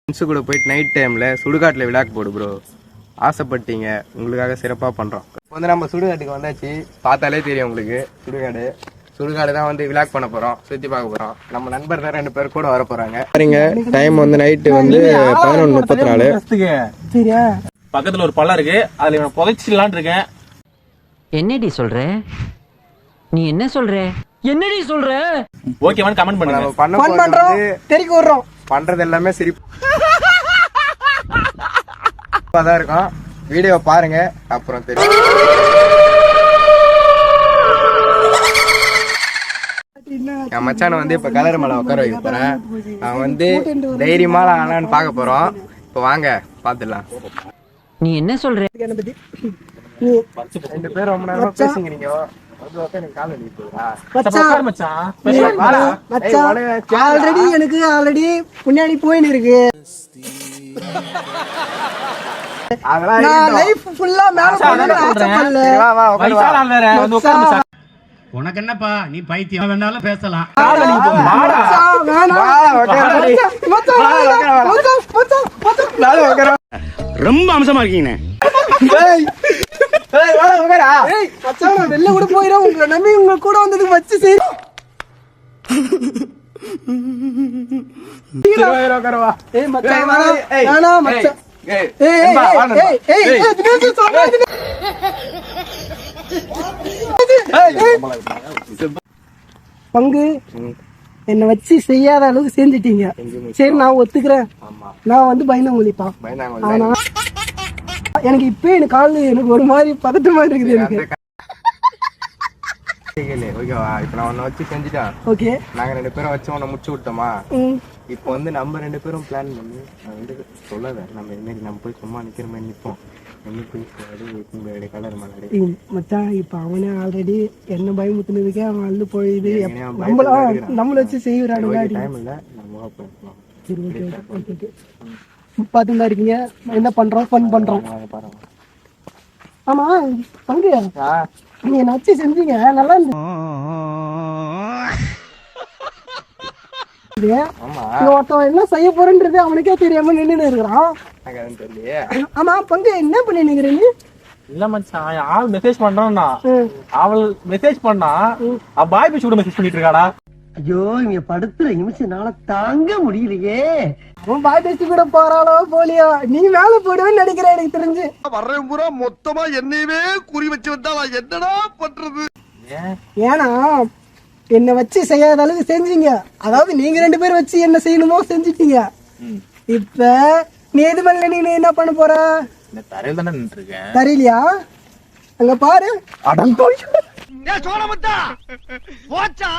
Friends கூட போயிட்டு night டைமில் சுடுகாட்டில் விளையாட்டு போடு ப்ரோ. ஆசைப்பட்டீங்க, உங்களுக்காக சிறப்பாக பண்ணுறோம். வந்து நம்ம சுடுகாட்டுக்கு வந்தாச்சு. பார்த்தாலே தெரியும் உங்களுக்கு சுடுகாடு தான் வந்து விளாக் பண்ண போகிறோம், சுற்றி பார்க்க போகிறோம். நம்ம நண்பர் தான் 2 பேர் கூட வர போகிறாங்க. சரிங்க, டைம் வந்து நைட்டு வந்து 11:34. சரியா, பக்கத்துல ஒரு பள்ளம் இருக்கு, அதுல இவனை புதைச்சிடலான் இருக்கேன். என்னடி சொல்ற? நீ என்ன சொல்ற? என்னடி சொல்ற? ஓகேவான்னு கமெண்ட் பண்ணுங்க. நம்ம பண்ண பண்றோம், தெரிக்க விடுறோம். பண்றது எல்லாமே சிரிப்பாதான் இருக்கும். வீடியோ பாருங்க, அப்புறம் தெரியும். என் மச்சான வந்து இப்ப கலர் மேல உட்கார வைக்க போறேன். அவன் வந்து தைரியமா ஆனான்னு பாக்க போறோம். இப்ப வாங்க பாத்துடலாம். நீ என்ன சொல்ற? 2 பேரும் ரொம்ப நேரமா பேசுங்கிறீங்க. ஆல்ரெடி முன்னாடி போயின்னு இருக்கு. உனக்கு என்னப்பா, நீ பைத்தியம் வேணாலும் பேசலாம். ரொம்ப அம்சமா இருக்கீங்க. வெளில கூட போயிடும். உங்களை நம்பி உங்க கூட வந்ததுக்கு வச்சு சரி. பங்கு என்ன வச்சு செய்யாத அளவுக்கு செஞ்சிட்டீங்க. சரி, நான் ஒத்துக்கிறேன். நான் வந்து பயந்தாங்கொழிப்பா. ஆனா எனக்கு இப்ப எனக்கு காலு எனக்கு ஒரு மாதிரி பதட்டமா இருக்குது. எனக்கு ஓகேவா? இப்ப நான் உன்னை வச்சு செஞ்சுட்டேன். ஓகே, நாங்க 2 பேரும் வச்சு உன்னை முடிச்சு விட்டோமா? இப்போ வந்து நம்ம 2 பேரும் பிளான் பண்ணி நான் வந்து சொல்லாத, நம்ம இது மாதிரி நம்ம போய் சும்மா நிக்கிற மாதிரி நிற்போம். கலர் மலடி மச்சான், இப்ப அவனே ஆல்ரெடி என்ன பயமுத்துனதுக்கே அவன் அள்ளு போயிது. நம்மள வச்சு செய்யறானுங்க. பாத்துதான் இருக்கீங்க, என்ன பண்றோம், ஃபன் பண்றோம். ஆமா பங்கு, நீங்க நச்சு செஞ்சீங்க, நல்லா இருந்து. ஒருத்தன் என்ன செய்ய போறன்றது அவனுக்கே தெரியாம நின்று இருக்கிறான். ஆமா பங்கு, என்ன பண்ணி நிக்கிறீங்க? இல்ல மச்சான், ஆள் மெசேஜ் பண்றான்னா அவள் மெசேஜ் பண்ணா பாய் பேச்சு கூட மெசேஜ் பண்ணிட்டு இருக்காடா. ஐயோ, இங்க படுத்துற நிமிஷம்னால தாங்க முடியலையே. அவன் பாய் பேசி கூட போறாளோ போலியோ, நீ மேல போடுவேன்னு நினைக்கிறேன். எனக்கு தெரிஞ்சு வர்றேன் பூரா மொத்தமா என்னையவே குறி வச்சு வந்தா நான் என்னடா பண்றது? ஏன்னா என்ன வச்சு செய்யாத அளவுக்கு செஞ்சீங்க. அதாவது நீங்க 2 பேரும் வச்சு என்ன செய்யணுமோ செஞ்சுட்டீங்க. இப்ப நீ எது பண்ணல, நீ என்ன பண்ண போற? தரையில தானே நின்று இருக்கேன். தெரியலையா? அங்க பாரு. போச்சா